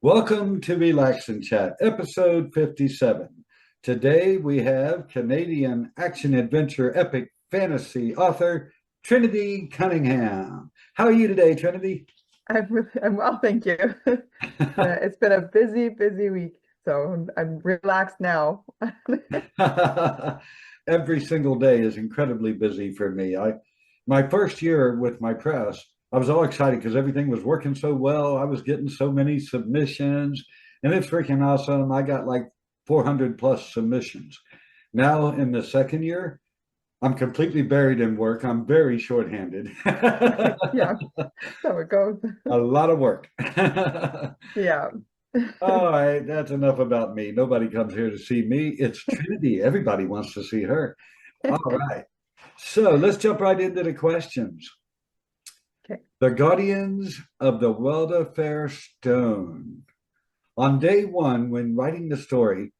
Welcome to Relax and Chat, episode 57. Today we have Canadian action adventure epic fantasy author Trinity Cunningham. How are you today, Trinity? I'm well, thank you. It's been a busy week, so I'm relaxed now. Every single day is incredibly busy for me. My first year with my press, I was all excited because everything was working so well. I was getting so many submissions, and it's freaking awesome. I got like 400 plus submissions. Now in the second year, I'm completely buried in work. I'm very shorthanded. Yeah, so it goes. A lot of work. Yeah. All right, that's enough about me. Nobody comes here to see me. It's Trinity. Everybody wants to see her. All right. So let's jump right into the questions. Okay. The Guardians of the Welder Stone. On day one, when writing the story,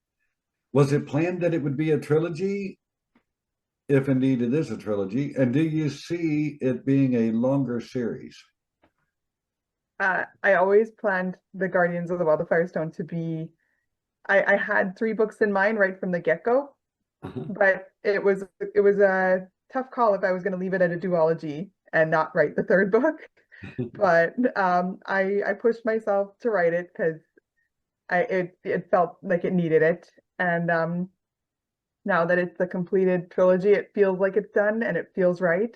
was it planned that it would be a trilogy? If indeed it is a trilogy, and do you see it being a longer series? I always planned the Guardians of the Firestone to be. I had three books in mind right from the get-go, Uh-huh. but it was a tough call if I was going to leave it at a duology and not write the third book. But I pushed myself to write it because it felt like it needed it. And now that it's a completed trilogy, it feels like it's done and it feels right.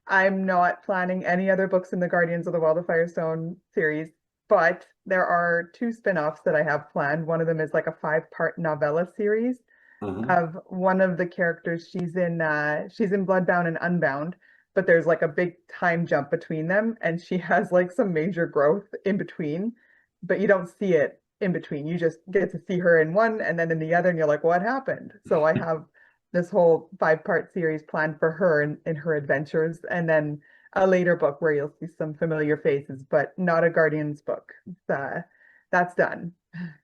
I'm not planning any other books in the Guardians of the World of Firestone series, but there are two spin-offs that I have planned. One of them is like a five-part novella series Uh-huh. of one of the characters. She's in Bloodbound and Unbound, but there's like a big time jump between them, and she has like some major growth in between, but you don't see it in between. You just get to see her in one and then in the other, and you're like, what happened? So I have this whole five-part series planned for her in her adventures, and then a later book where you'll see some familiar faces, but not a Guardians book. That's done.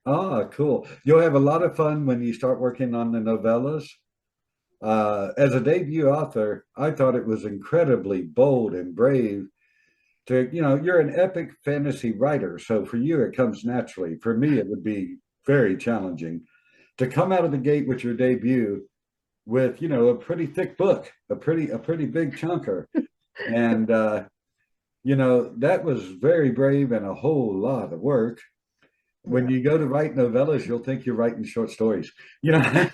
Ah, cool. You'll have a lot of fun when you start working on the novellas. As a debut author, I thought it was incredibly bold and brave you're an epic fantasy writer. So for you, it comes naturally. For me, it would be very challenging to come out of the gate with your debut with, a pretty thick book, a pretty big chunker. And, that was very brave and a whole lot of work. When Yeah. you go to write novellas, you'll think you're writing short stories, Yeah,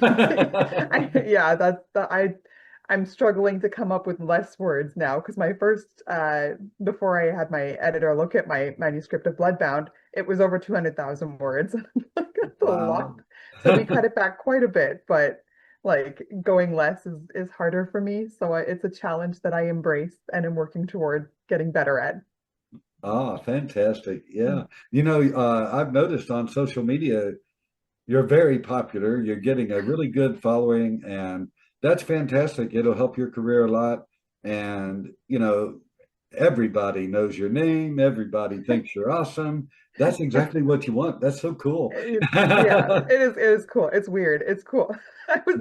I'm struggling to come up with less words now because my first before I had my editor look at my manuscript of Bloodbound, it was over 200,000 words. That's a lot. Wow. So we cut it back quite a bit, but like going less is harder for me. So it's a challenge that I embrace and am working toward getting better at. Ah, fantastic. Yeah. I've noticed on social media, you're very popular. You're getting a really good following, and that's fantastic. It'll help your career a lot. And, everybody knows your name. Everybody thinks you're awesome. That's exactly what you want. That's so cool. Yeah, it is cool. It's weird. It's cool. Yeah. I was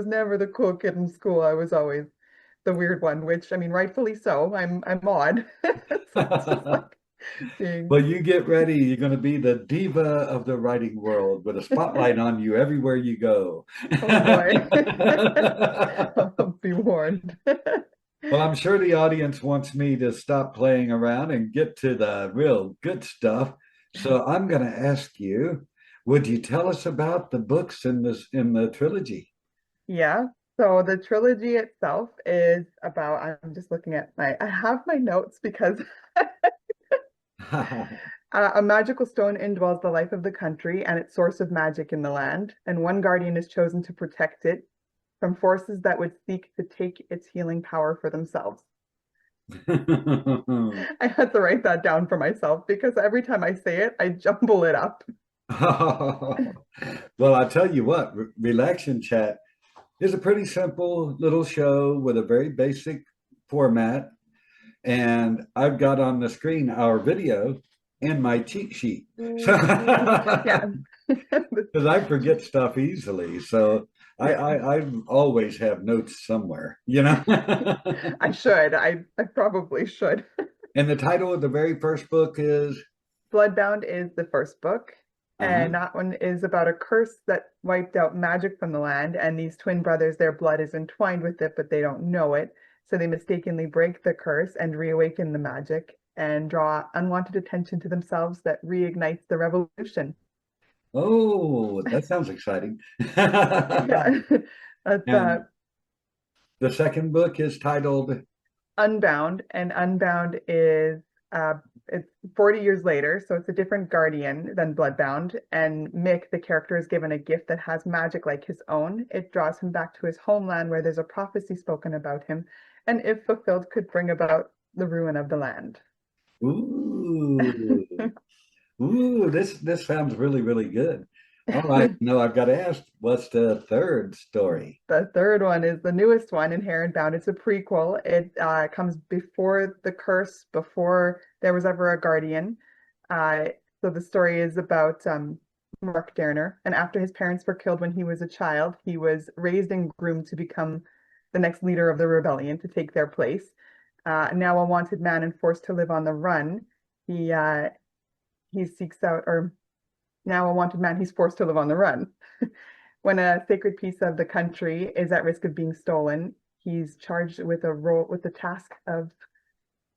never the cool kid in school. I was always the weird one, which I mean, rightfully so. I'm odd. So it's just like being Well, you get ready. You're going to be the diva of the writing world with a spotlight on you everywhere you go. oh boy. I'll be warned. Well, I'm sure the audience wants me to stop playing around and get to the real good stuff. So I'm going to ask you, would you tell us about the books in the trilogy? Yeah. So the trilogy itself is about, I'm just looking at I have my notes because a magical stone indwells the life of the country and its source of magic in the land, and one guardian is chosen to protect it from forces that would seek to take its healing power for themselves. I had to write that down for myself because every time I say it, I jumble it up. Well, I tell you what, Relax and Chat is a pretty simple little show with a very basic format. And I've got on the screen our video and my cheat sheet. So, Yeah. because I forget stuff easily. So Yeah. I always have notes somewhere. I should. I probably should. And the title of the very first book is? Bloodbound is the first book, Uh-huh. and that one is about a curse that wiped out magic from the land, and these twin brothers, their blood is entwined with it, but they don't know it. So they mistakenly break the curse and reawaken the magic and draw unwanted attention to themselves that reignites the revolution. Oh, that sounds exciting. Yeah, that's And the second book is titled, Unbound, and Unbound is it's 40 years later, so it's a different guardian than Bloodbound. And Mick, the character, is given a gift that has magic like his own. It draws him back to his homeland where there's a prophecy spoken about him, and if fulfilled, could bring about the ruin of the land. ooh, ooh, this sounds really, really good. All right, no, I've got to ask, what's the third story? The third one is the newest one, Inherent Bound. It's a prequel. It comes before the curse, before there was ever a guardian. Uh, so the story is about Mark Derner. And after his parents were killed when he was a child, he was raised and groomed to become the next leader of the rebellion to take their place. Now a wanted man and forced to live on the run, he he seeks out, or now a wanted man, he's forced to live on the run. When a sacred piece of the country is at risk of being stolen, he's charged with the task of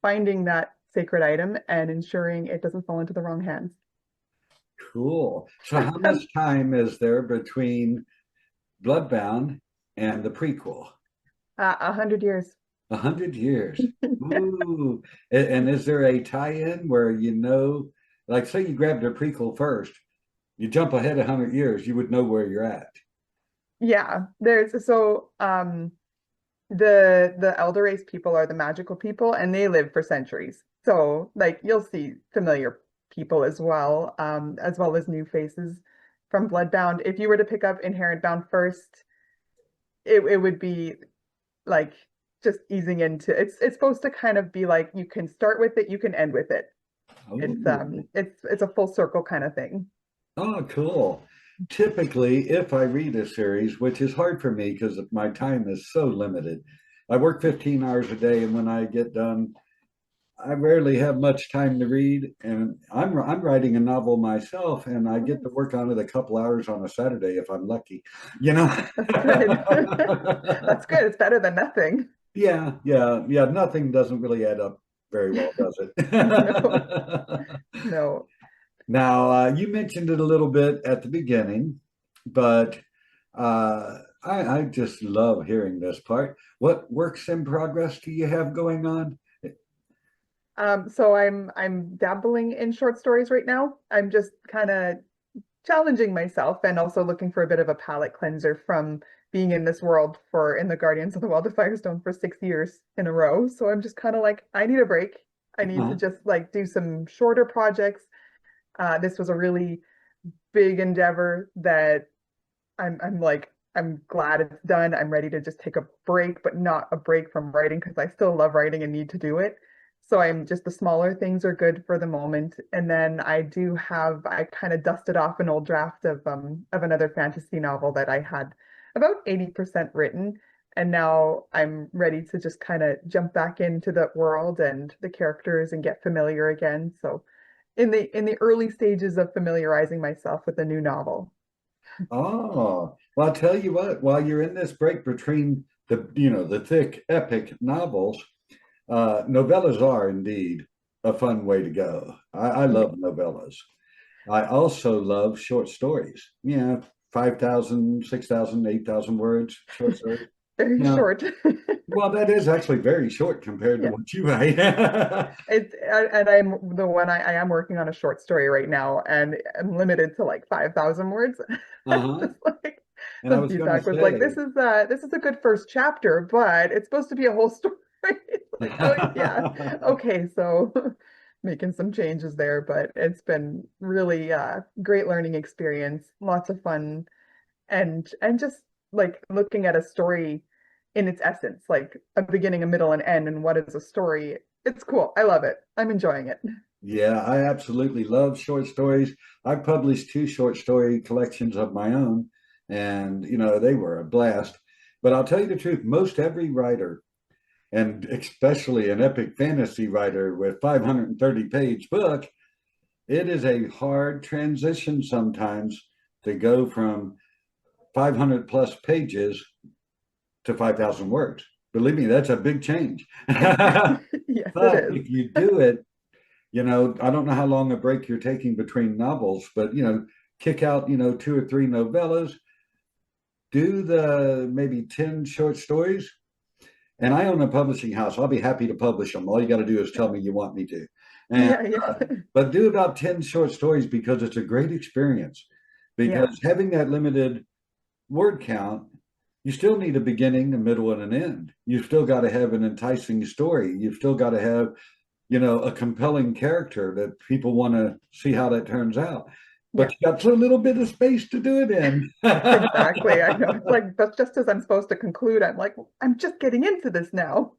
finding that sacred item and ensuring it doesn't fall into the wrong hands. Cool. So how much time is there between Bloodbound and the prequel? 100 years. 100 years. Ooh. And is there a tie-in where like say you grabbed the prequel first, you jump ahead 100 years, you would know where you're at. Yeah, there's so the elder race people are the magical people and they live for centuries. So like you'll see familiar people as well as new faces from Bloodbound. If you were to pick up Inherent Bound first, it would be like just easing into it's supposed to kind of be like you can start with it, you can end with it. Oh, It's a full circle kind of thing. oh, cool. Typically, if I read a series, which is hard for me because my time is so limited, I work 15 hours a day, and when I get done, I rarely have much time to read. And I'm writing a novel myself, and I get to work on it a couple hours on a Saturday if I'm lucky, you know. That's good. That's good. It's better than nothing. Yeah, yeah, yeah. Nothing doesn't really add up very well, does No, it? no. Now, you mentioned it a little bit at the beginning, but I just love hearing this part. What works in progress do you have going on? So I'm dabbling in short stories right now. I'm just kind of challenging myself and also looking for a bit of a palate cleanser from being in this world for in the Guardians of the World of Firestone for 6 years in a row. So I'm just kind of like, I need a break. I need to Uh-huh. just like do some shorter projects. This was a really big endeavor that I'm like, I'm glad it's done. I'm ready to just take a break, but not a break from writing because I still love writing and need to do it. So I'm just the smaller things are good for the moment. And then I kind of dusted off an old draft of another fantasy novel that I had about 80% written. And now I'm ready to just kind of jump back into that world and the characters and get familiar again. So in the early stages of familiarizing myself with a new novel. Oh, well, I'll tell you what, while you're in this break between the thick epic novels, novellas are indeed a fun way to go. I love novellas. I also love short stories. Yeah, 5,000, 6,000, 8,000 words, short stories. Very Yeah. short. Well, that is actually very short compared to Yeah. what you write. And I'm the one I am working on a short story right now and I'm limited to like 5,000 words. Uh-huh. Just like And I the was going to feedback was like, say, this is a good first chapter, but it's supposed to be a whole story. It's like, oh yeah. Okay, so making some changes there, but it's been really great learning experience, lots of fun and just like looking at a story in its essence, like a beginning, a middle, and end, and what is a story. It's cool. I love it. I'm enjoying it. yeah, I absolutely love short stories. I've published two short story collections of my own, and they were a blast. But I'll tell you the truth, most every writer, and especially an epic fantasy writer with 530-page book, it is a hard transition sometimes to go from 500 plus pages to 5,000 words. Believe me, that's a big change. Yes, it But is. if you do it, I don't know how long a break you're taking between novels, but kick out, 2 or 3 novellas, do the maybe 10 short stories. And I own a publishing house. I'll be happy to publish them. All you got to do is tell me you want me to. And Yeah, yeah. but do about 10 short stories because it's a great experience. Yeah, Because having that limited word count, you still need a beginning, a middle, and an end. You've still got to have an enticing story. You've still got to have, a compelling character that people want to see how that turns out. yeah. But you got so little bit of space to do it in. Exactly. I know. It's like, but just as I'm supposed to conclude, I'm like, I'm just getting into this now.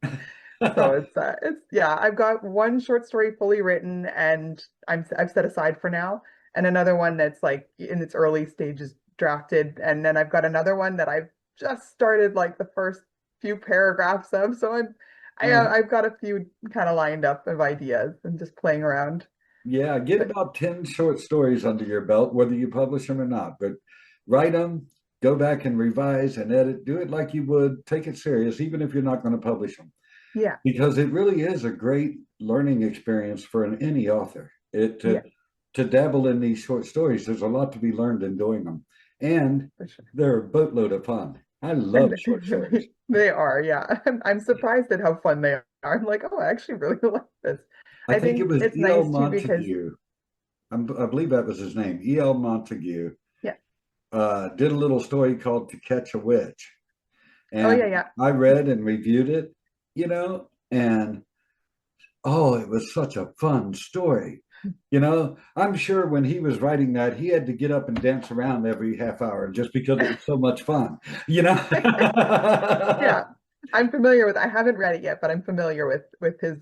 So it's yeah, I've got one short story fully written and I've set aside for now, and another one that's like in its early stages drafted, and then I've got another one that I've just started like the first few paragraphs of. So I've got a few kind of lined up of ideas and just playing around. Yeah, get But about 10 short stories under your belt, whether you publish them or not. But write them, go back and revise and edit. Do it like you would. Take it serious, even if you're not going to publish them, yeah, because it really is a great learning experience for any author. It yeah, to dabble in these short stories. There's a lot to be learned in doing them, and for sure. they're a boatload of fun. I love And short stories. they are, yeah. I'm surprised at how fun they are. I'm like, oh, I actually really like this. I I think it think was it's E.L. nice too because Montague. I believe that was his name, E.L. Montague. yeah. Did a little story called To Catch a Witch. Oh And yeah, yeah. I read and reviewed it, and oh, it was such a fun story. I'm sure when he was writing that, he had to get up and dance around every half hour just because it was so much fun, you know? Yeah. I'm familiar with I haven't read it yet, but I'm familiar with his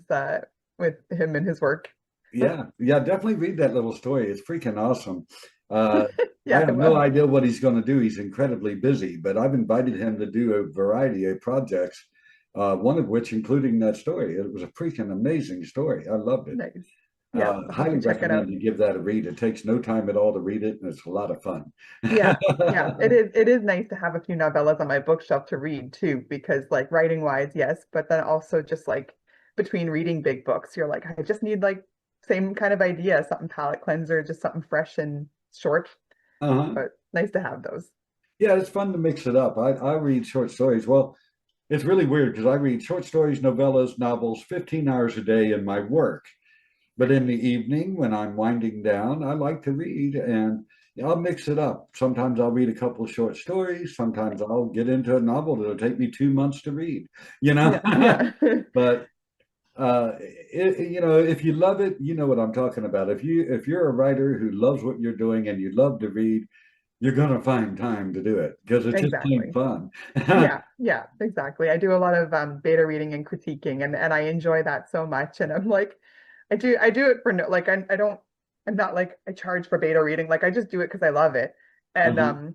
with him and his work. Yeah, yeah, definitely read that little story. It's freaking awesome. Uh, I Yeah, I have no will. idea what he's going to do. He's incredibly busy, but I've invited him to do a variety of projects, one of which including that story. It was a freaking amazing story. I loved it. Nice. Yeah, I'll have to Highly check it out. recommend you give that a read. It takes no time at all to read it, and it's a lot of fun. Yeah, yeah. It is nice to have a few novellas on my bookshelf to read too, because like writing wise, yes, but then also just like between reading big books, you're like, I just need like same kind of idea, something palate cleanser, just something fresh and short, Uh-huh. but nice to have those. Yeah, it's fun to mix it up. I read short stories. Well, it's really weird because I read short stories, novellas, novels, 15 hours a day in my work. But in the evening, when I'm winding down, I like to read and I'll mix it up. Sometimes I'll read a couple of short stories. Sometimes I'll get into a novel that'll take me 2 months to read, you know? Yeah, yeah. But if you love it, you know what I'm talking about. If you're a writer who loves what you're doing and you love to read, you're gonna find time to do it because it's just plain Exactly. fun. Yeah, yeah, exactly. I do a lot of beta reading and critiquing, and I enjoy that so much. And I'm like, I do it for no like I don't I'm not like I charge for beta reading. Like I just do it because I love it. And Uh-huh.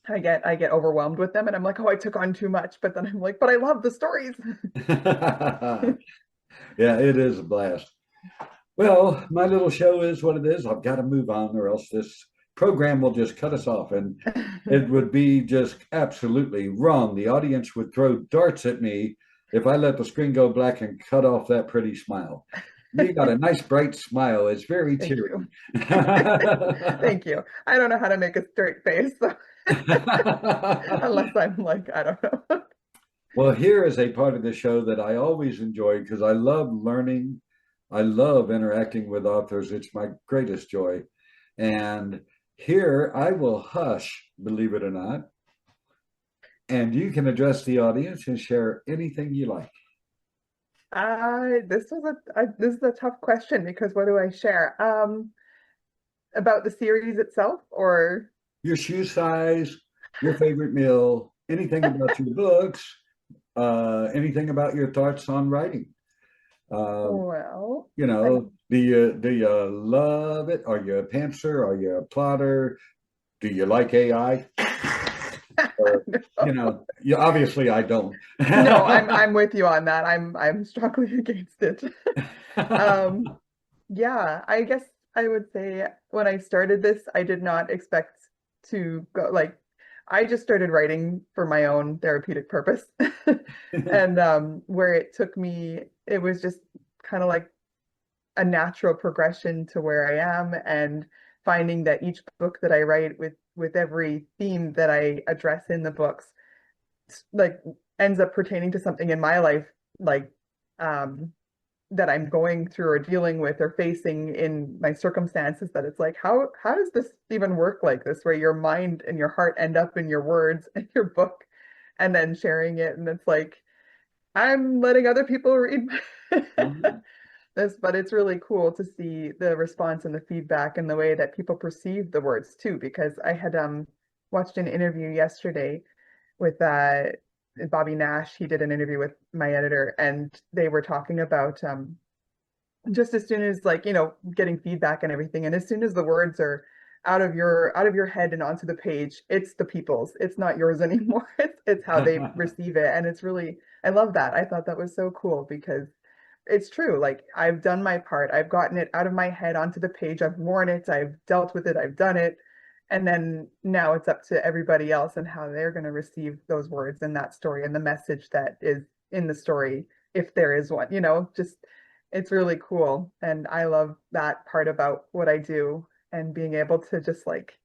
I get overwhelmed with them, and I'm like, oh, I took on too much. But then I'm like, but I love the stories. Yeah, it is a blast. Well, my little show is what it is. I've got to move on, or else this program will just cut us off, and it would be just absolutely wrong. The audience would throw darts at me if I let the screen go black and cut off that pretty smile. You got a nice bright smile. It's very Thank cheery. you. Thank you. I don't know how to make a straight face, so unless I'm like, I don't know. Well, here is a part of the show that I always enjoy because I love learning. I love interacting with authors. It's my greatest joy. And here I will hush, believe it or not, and you can address the audience and share anything you like. This is a tough question because what do I share? About the series itself, or Your shoe size, your favorite meal, anything about your books, anything about your thoughts on writing. Um, well, I do you love it? Are you a pantser? Are you a plotter? Do you like AI? Or obviously I don't. no, I'm with you on that. I'm strongly against it. Um, yeah, I guess I would say when I started this, I did not expect to go like I just started writing for my own therapeutic purpose. And where it took me, it was just kind of like a natural progression to where I am, and finding that each book that I write with every theme that I address in the books like ends up pertaining to something in my life, like um that I'm going through or dealing with or facing in my circumstances, that it's like how does this even work like this, where your mind and your heart end up in your words and your book and then sharing it, and it's like I'm letting other people read Mhm. this, but it's really cool to see the response and the feedback and the way that people perceive the words too, because I had watched an interview yesterday with Bobby Nash. He did an interview with my editor, and they were talking about just as soon as, like, getting feedback and everything, and as soon as the words are out of your head and onto the page, it's the people's, it's not yours anymore. It's how they receive it, and it's really, I love that. I thought that was so cool because it's true. Like, I've done my part. I've gotten it out of my head onto the page. I've worn it. I've dealt with it. I've done it. And then now it's up to everybody else and how they're going to receive those words and that story and the message that is in the story, if there is one, just it's really cool. And I love that part about what I do, and being able to just like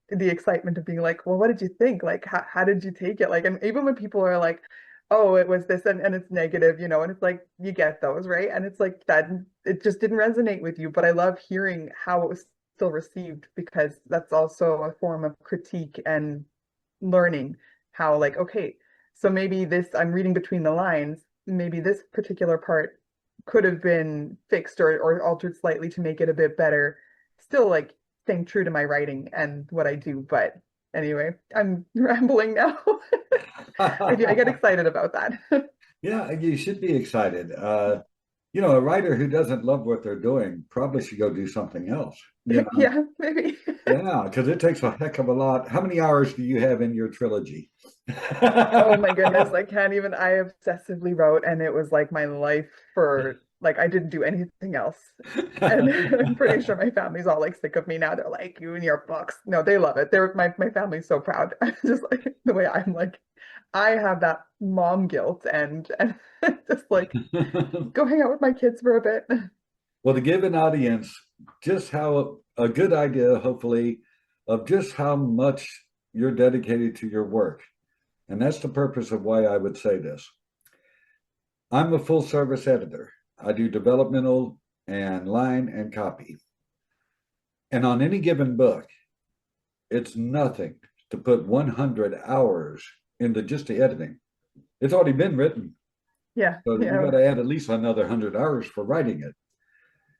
the excitement of being like, well, what did you think? Like, how did you take it? Like, and even when people are like, oh, it was this, and it's negative, and it's like, you get those, right? And it's like that, it just didn't resonate with you. But I love hearing how it was still received, because that's also a form of critique and learning how, like, okay, so maybe this, I'm reading between the lines, maybe this particular part could have been fixed or altered slightly to make it a bit better. Still, like, staying true to my writing and what I do. But anyway, I'm rambling now. I get excited about that. Yeah, you should be excited. A writer who doesn't love what they're doing probably should go do something else. Yeah, maybe. Yeah, because it takes a heck of a lot. How many hours do you have in your trilogy? Oh my goodness, I can't even. I obsessively wrote, and it was like my life for, like, I didn't do anything else. And I'm pretty sure my family's all like sick of me now. They're like, you and your books. No, they love it. My family's so proud. Just like the way I'm like, I have that mom guilt, and just like go hang out with my kids for a bit. Well, to give an audience just how a good idea, hopefully, of just how much you're dedicated to your work. And that's the purpose of why I would say this. I'm a full service editor. I do developmental and line and copy. And on any given book, it's nothing to put 100 hours into just the editing. It's already been written. Yeah, So you yeah. got to add at least another 100 hours for writing it.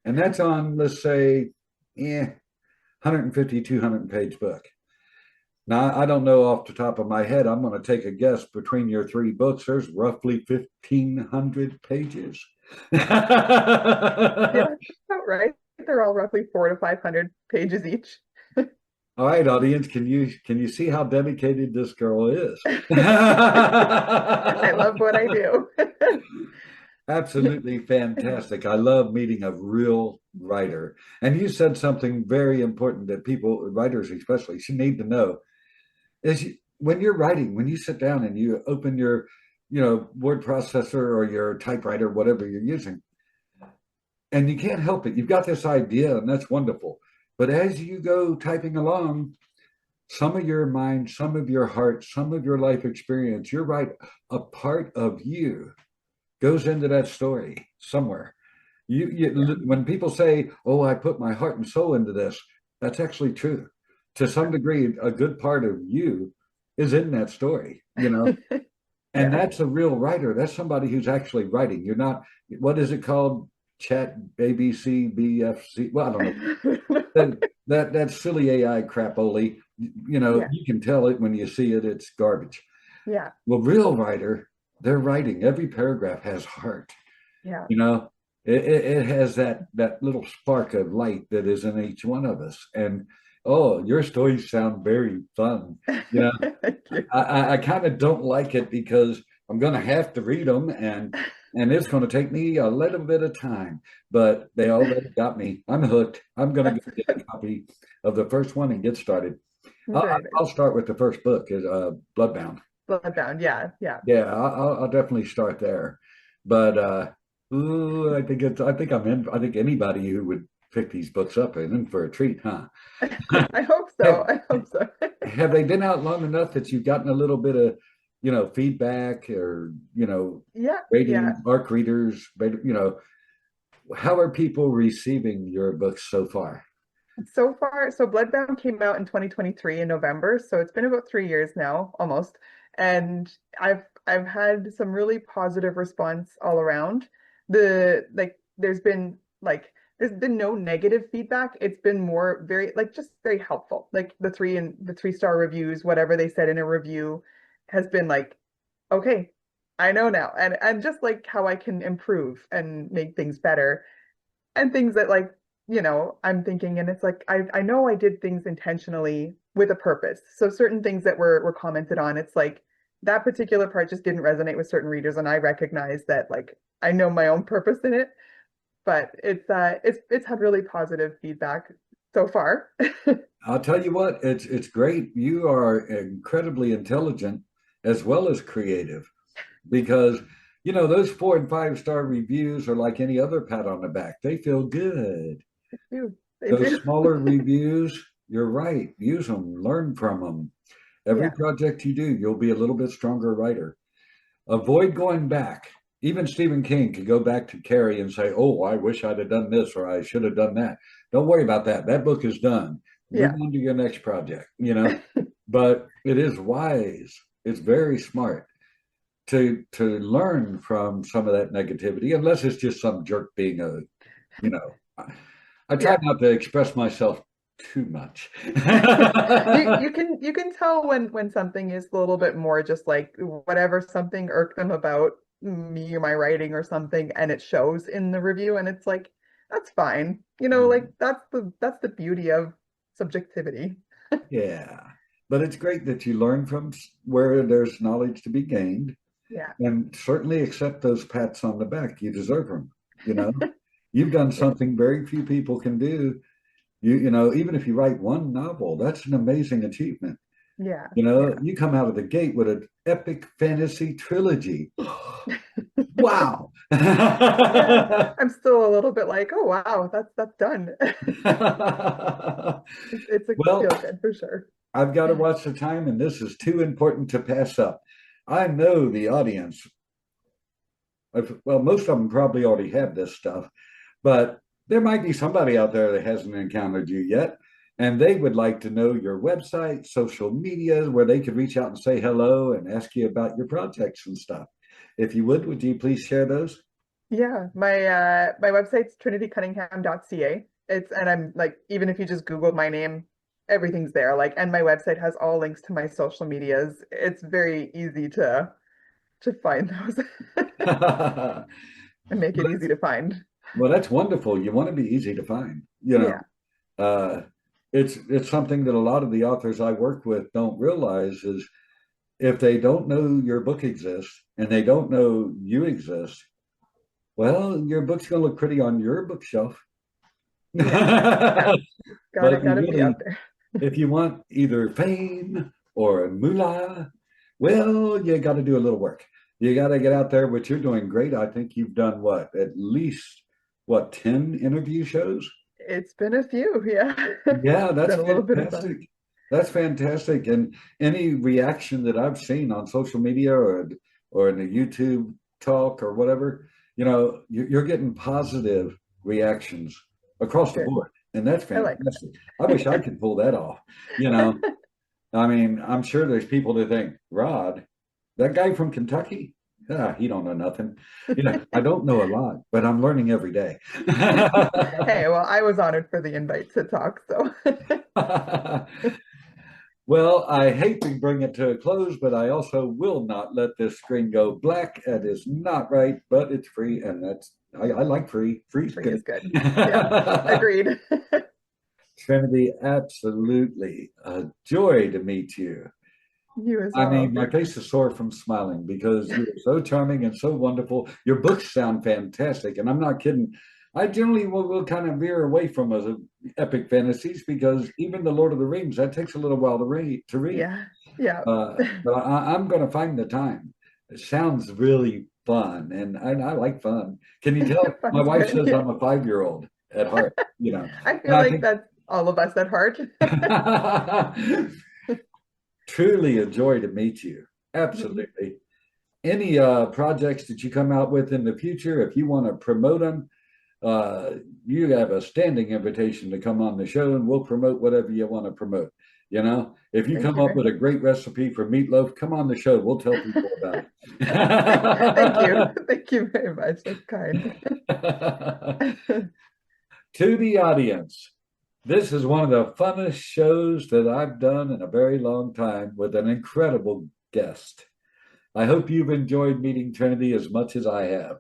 And that's on, let's say, 150, 200 page book. Now, I don't know off the top of my head. I'm going to take a guess between your three books. There's roughly 1,500 pages. Yeah, that's about right. They're all roughly 400 to 500 pages each. All right, audience, can you see how dedicated this girl is? I love what I do. Absolutely fantastic. I love meeting a real writer. And you said something very important that people, writers especially, should need to know is when you're writing, when you sit down and you open your, word processor or your typewriter, whatever you're using, and you can't help it. You've got this idea, and that's wonderful. But as you go typing along, some of your mind, some of your heart, some of your life experience, you're right, a part of you goes into that story somewhere. Yeah. When people say, "Oh, I put my heart and soul into this," that's actually true. To some degree, a good part of you is in that story, and Yeah. that's a real writer. That's somebody who's actually writing. You're not, what is it called? Chat ABC BFC. Well, I don't know. That silly AI crap, Oli. Yeah. You can tell it when you see it. It's garbage. Yeah. Well, real writer, they're writing. Every paragraph has heart. Yeah. You know, it has that little spark of light that is in each one of us. And oh, your stories sound very fun. You know, Thank you. I kind of don't like it because I'm going to have to read them, and it's going to take me a little bit of time, but they already got me. I'm hooked. I'm going to That's go get a copy of the first one and get started. very nice. I'll start with the first book, is Bloodbound. Bloodbound, yeah, yeah. Yeah, I'll definitely start there. But ooh, I think anybody who would pick these books up is in for a treat, huh? I hope so. Have, I hope so. have they been out long enough that you've gotten a little bit of, feedback, or, Yeah, yeah. ratings, ARC readers, how are people receiving your books so far? So far, so Bloodbound came out in 2023 in November, so it's been about 3 years now, almost. And I've had some really positive response all around. There's been no negative feedback. It's been more very just very helpful. Like the 3-star reviews, whatever they said in a review has been like, okay, I know now. And just like how I can improve and make things better and things that I'm thinking, and it's like I know I did things intentionally with a purpose. So certain things that were commented on, it's like that particular part just didn't resonate with certain readers, and I recognize that I know my own purpose in it, but it's had really positive feedback so far. I'll tell you what, it's great. You are incredibly intelligent as well as creative, because those 4 and 5 star reviews are like any other pat on the back. They feel good. They do. They Those do. smaller reviews, you're right. Use them, learn from them. Every Yeah. project you do, you'll be a little bit stronger writer. Avoid going back. Even Stephen King could go back to Carrie and say, "Oh, I wish I'd have done this, or I should have done that." Don't worry about that. That book is done. Move Yeah. on to your next project. But it is wise. It's very smart to learn from some of that negativity, unless it's just some jerk being you know, I try Yeah. not to express myself too much. You can tell when something is a little bit more just like whatever something irked them about me or my writing or something, and it shows in the review, and it's like that's fine. Like that's the beauty of subjectivity. Yeah, but it's great that you learn from where there's knowledge to be gained, Yeah. and certainly accept those pats on the back. You deserve them. You know, you've done something very few people can do. Even if you write one novel, that's an amazing achievement. Yeah. Yeah. You come out of the gate with an epic fantasy trilogy. Wow. Yeah. I'm still a little bit like, oh wow, that's done. It's a Well, feel good for sure. I've got to watch the time, and this is too important to pass up. I know the audience, well, most of them probably already have this stuff, but there might be somebody out there that hasn't encountered you yet, and they would like to know your website, social media, where they could reach out and say hello and ask you about your projects and stuff. If you would you please share those? Yeah, my website's trinitycunningham.ca. And I'm like, even if you just Google my name, everything's there. And my website has all links to my social medias. It's very easy to find those well, and make it easy to find. that's wonderful. You want to be easy to find. Yeah, Uh, it's something that a lot of the authors I work with don't realize is, if they don't know your book exists and they don't know you exist, well, your book's going to look pretty on your bookshelf. yeah, yeah. But Gotta if you gotta be really, out there. if you want either fame or moolah, well, you got to do a little work. You got to get out there, which you're doing great. I think you've done what, at least what, 10 interview shows? It's been a few, yeah. Yeah, that's Done a little bit of both. fantastic. That's fantastic. And any reaction that I've seen on social media, or in the YouTube talk or whatever, you're getting positive reactions across the Good. board. And that's I like fantastic. I wish I could pull that off. You know, I mean, I'm sure there's people that think, Rod, that guy from Kentucky, he don't know nothing. I don't know a lot, but I'm learning every day. Hey, well, I was honored for the invite to talk, so Well, I hate to bring it to a close, but I also will not let this screen go black. That is not right, but it's free, and I like free. Free's free good. is good. Yeah, agreed. Trinity, absolutely a joy to meet you. You as I well. mean, my face is sore from smiling because you're so charming and so wonderful. Your books sound fantastic, and I'm not kidding. I generally will kind of veer away from epic fantasies because even the Lord of the Rings, that takes a little while to read. Yeah. Yeah. But I'm going to find the time. It sounds really fun, and I like fun. Can you tell? My Fun's wife good. says Yeah. I'm a 5-year-old at heart, I and feel I like think that's all of us at heart. truly a joy to meet you. Absolutely. Any projects that you come out with in the future, if you want to promote them, uh, you have a standing invitation to come on the show and we'll promote whatever you want to promote. If you Thank come you up very with a much. great recipe for meatloaf, come on the show. We'll tell people about Thank you. it. Thank you very much. That's kind. To the audience, this is one of the funnest shows that I've done in a very long time with an incredible guest. I hope you've enjoyed meeting Trinity as much as I have.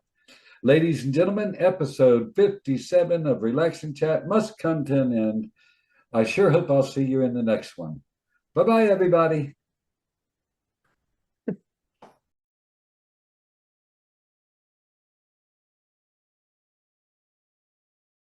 Ladies and gentlemen, episode 57 of Relax and Chat must come to an end. I sure hope I'll see you in the next one. Bye-bye, everybody.